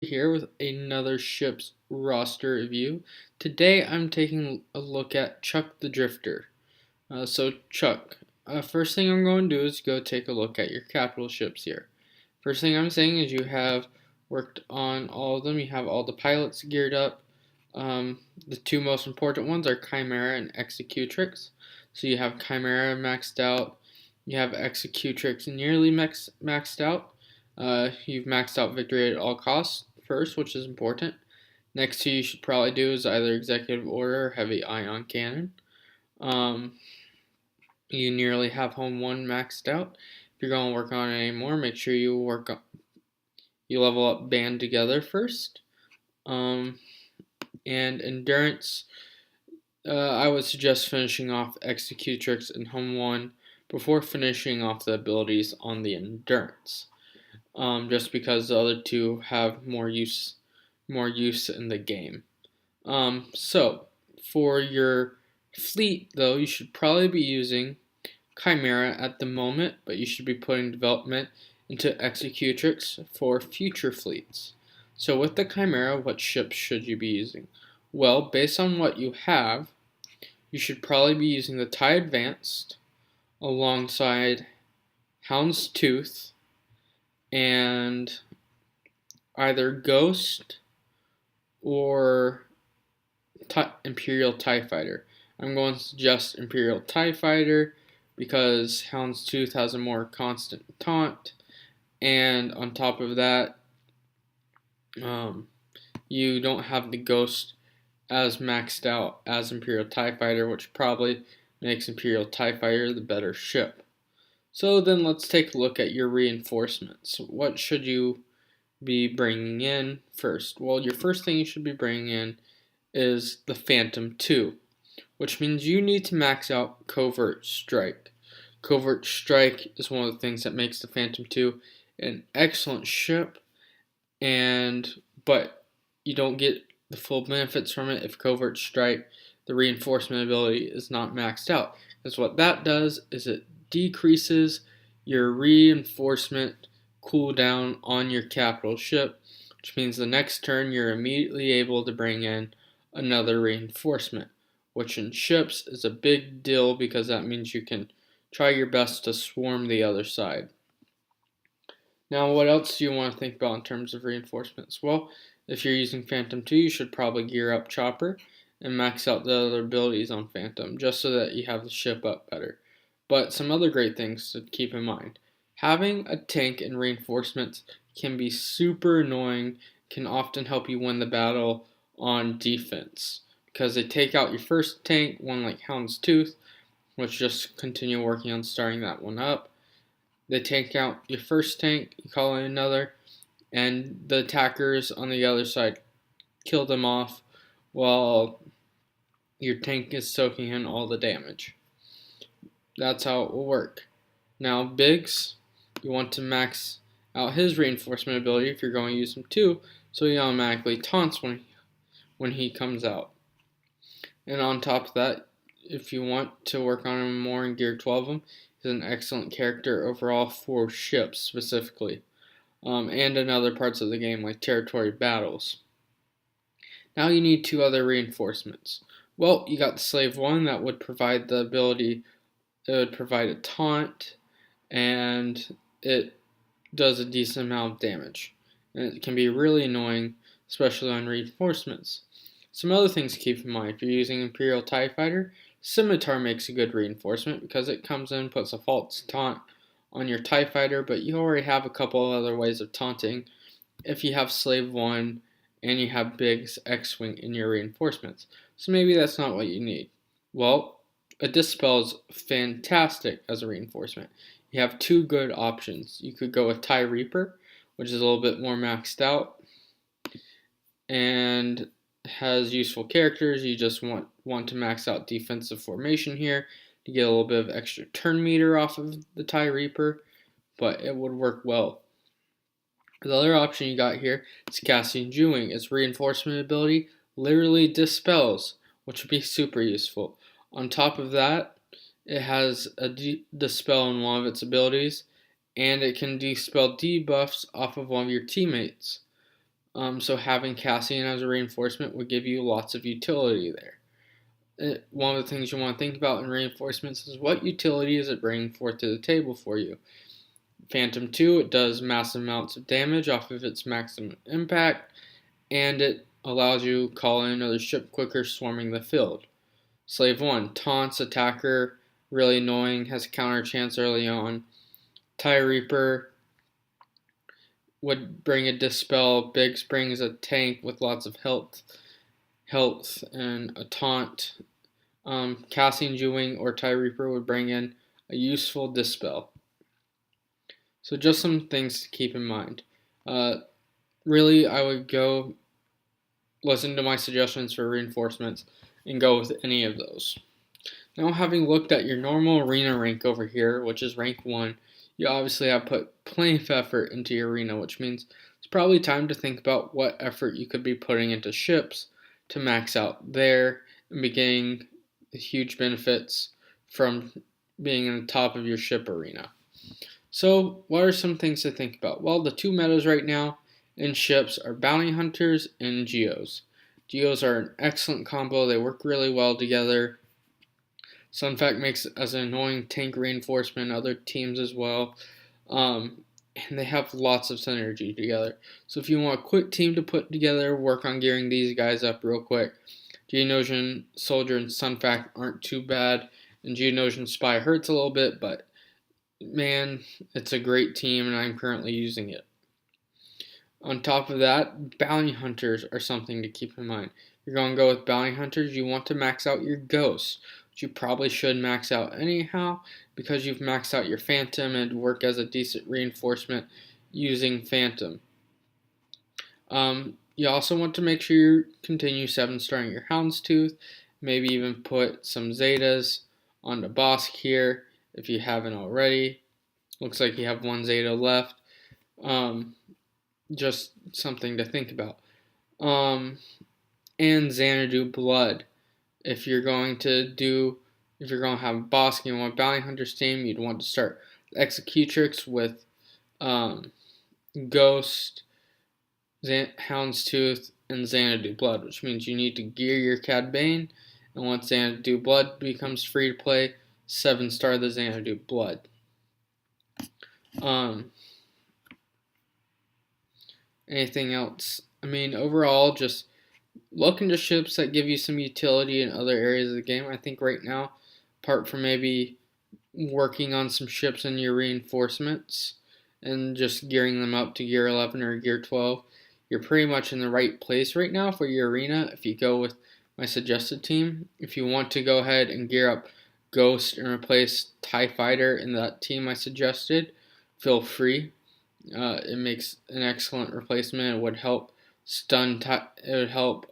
Here with another ship's roster review. Today I'm taking a look at Chuck the Drifter. So Chuck, first thing I'm going to do is go take a look at your capital ships here. First thing I'm saying is you have worked on all of them. You have all the pilots geared up. The two most important ones are Chimera and Executrix. So you have Chimera maxed out. You have Executrix nearly maxed out. You've maxed out victory at all costs first, which is important. Next you should probably do is either executive order or heavy ion cannon. You nearly have home 1 maxed out. If you're going to work on it anymore, make sure you level up band together first. And endurance, I would suggest finishing off Executrix and home 1 before finishing off the abilities on the endurance. Just because the other two have more use in the game. So for your fleet, though, you should probably be using Chimera at the moment, but you should be putting development into Executrix for future fleets. So with the Chimera, what ships should you be using? Well, based on what you have, you should probably be using the TIE Advanced alongside Houndstooth and either Ghost or Imperial TIE Fighter. I'm going to suggest Imperial TIE Fighter because Houndstooth has a more constant taunt, and on top of that, you don't have the Ghost as maxed out as Imperial TIE Fighter, which probably makes Imperial TIE Fighter the better ship. So then let's take a look at your reinforcements. What should you be bringing in first? Well, your first thing you should be bringing in is the Phantom 2, which means you need to max out Covert Strike. Covert Strike is one of the things that makes the Phantom 2 an excellent ship, but you don't get the full benefits from it if Covert Strike, the reinforcement ability, is not maxed out. Because what that does is it decreases your reinforcement cooldown on your capital ship, which means the next turn you're immediately able to bring in another reinforcement, which in ships is a big deal because that means you can try your best to swarm the other side. Now, what else do you want to think about in terms of reinforcements? Well, if you're using Phantom 2, you should probably gear up Chopper and max out the other abilities on Phantom, just so that you have the ship up better. But some other great things to keep in mind. Having a tank and reinforcements can be super annoying, can often help you win the battle on defense, because they take out your first tank, one like Houndstooth, which just continue working on starting that one up. They take out your first tank, you call in another, and the attackers on the other side kill them off while your tank is soaking in all the damage. That's how it will work. Now, Biggs, you want to max out his reinforcement ability if you're going to use him too, so he automatically taunts when he comes out. And on top of that, if you want to work on him more in Gear 12 of him, he's an excellent character overall for ships specifically, and in other parts of the game like territory battles. Now you need 2 other reinforcements. Well, you got the Slave 1 that would provide the ability, it would provide a taunt, and it does a decent amount of damage. And it can be really annoying, especially on reinforcements. Some other things to keep in mind: if you're using Imperial TIE Fighter, Scimitar makes a good reinforcement because it comes in and puts a false taunt on your TIE Fighter, but you already have a couple of other ways of taunting if you have Slave 1 and you have Biggs X-Wing in your reinforcements. So maybe that's not what you need. Well, a Dispel is fantastic as a reinforcement. You have 2 good options. You could go with TIE Reaper, which is a little bit more maxed out and has useful characters. You just want to max out defensive formation here to get a little bit of extra turn meter off of the TIE Reaper, but it would work well. The other option you got here is Cassian Jewing. Its reinforcement ability literally dispels, which would be super useful. On top of that, it has a dispel in one of its abilities, and it can dispel debuffs off of one of your teammates. So having Cassian as a reinforcement would give you lots of utility there. One of the things you want to think about in reinforcements is what utility is it bringing forth to the table for you. Phantom 2, it does massive amounts of damage off of its maximum impact, and it allows you to call in another ship quicker, swarming the field. Slave 1, taunts attacker, really annoying, has a counter chance early on. TIE Reaper would bring a dispel. Biggs brings a tank with lots of health and a taunt. Cassian Jewing or TIE Reaper would bring in a useful dispel. So just some things to keep in mind. Really, I would go listen to my suggestions for reinforcements and go with any of those. Now, having looked at your normal arena rank over here, which is rank 1, you obviously have put plenty of effort into your arena, which means it's probably time to think about what effort you could be putting into ships to max out there and be getting the huge benefits from being in the top of your ship arena. So, what are some things to think about? Well, the two metas right now in ships are bounty hunters and geos. Geos are an excellent combo. They work really well together. Sunfact makes as an annoying tank reinforcement, other teams as well. And they have lots of synergy together. So if you want a quick team to put together, work on gearing these guys up real quick. Geonosian Soldier and Sunfact aren't too bad. And Geonosian Spy hurts a little bit, but man, it's a great team and I'm currently using it. On top of that, bounty hunters are something to keep in mind. If you're going to go with bounty hunters, you want to max out your ghosts, which you probably should max out anyhow because you've maxed out your phantom and work as a decent reinforcement using phantom. You also want to make sure you continue 7-starring your houndstooth, maybe even put some zetas on the boss here if you haven't already. Looks like you have one zeta left. Just something to think about. And Xanadu Blood. If you're going to have a boss and you want Bounty Hunter's team, you'd want to start Executrix with Ghost, Houndstooth, and Xanadu Blood, which means you need to gear your Cad Bane, and once Xanadu Blood becomes free to play, 7-star the Xanadu Blood. Anything else? I mean, overall, just look into ships that give you some utility in other areas of the game. I think right now, apart from maybe working on some ships in your reinforcements and just gearing them up to gear 11 or gear 12, you're pretty much in the right place right now for your arena if you go with my suggested team. If you want to go ahead and gear up Ghost and replace TIE Fighter in that team I suggested, feel free. It makes an excellent replacement. It would help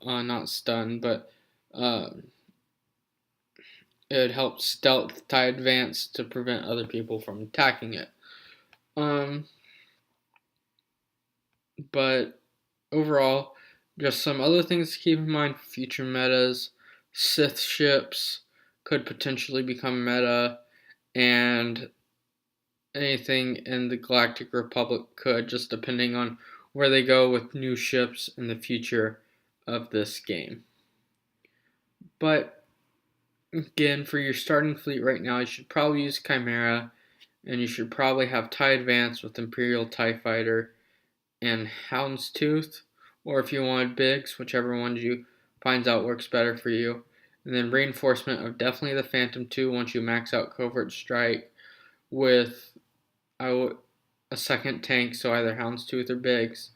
not stun, but it would help stealth TIE Advance to prevent other people from attacking it. But overall, just some other things to keep in mind for future metas. Sith ships could potentially become meta, and anything in the Galactic Republic could, just depending on where they go with new ships in the future of this game. But again, for your starting fleet right now, you should probably use Chimera, and you should probably have TIE Advance with Imperial TIE Fighter and Houndstooth, or if you wanted Biggs, whichever one you finds out works better for you. And then reinforcement of definitely the Phantom 2 once you max out Covert Strike with a second tank, so either Houndstooth or Biggs,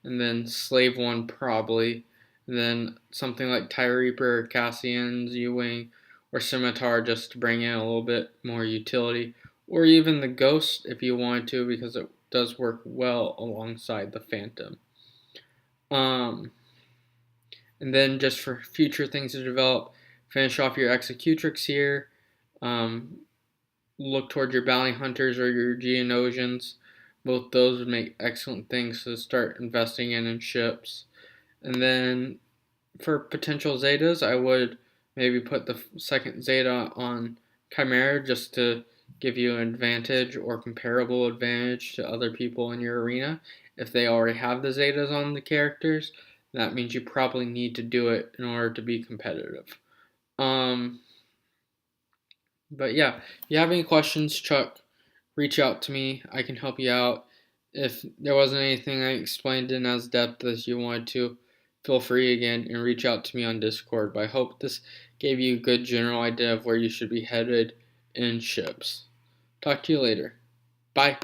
and then Slave 1 probably, and then something like TIE Reaper, Cassian, Z-Wing, or Scimitar just to bring in a little bit more utility, or even the Ghost if you wanted to, because it does work well alongside the Phantom. And then just for future things to develop, finish off your Executrix here. Look toward your Bounty Hunters or your Geonosians. Both those would make excellent things to start investing in ships. And then for potential Zetas, I would maybe put the second Zeta on Chimera just to give you an advantage or comparable advantage to other people in your arena. if they already have the Zetas on the characters, that means you probably need to do it in order to be competitive. But yeah, if you have any questions, Chuck, reach out to me. I can help you out. If there wasn't anything I explained in as depth as you wanted to, feel free again and reach out to me on Discord. But I hope this gave you a good general idea of where you should be headed in ships. Talk to you later. Bye.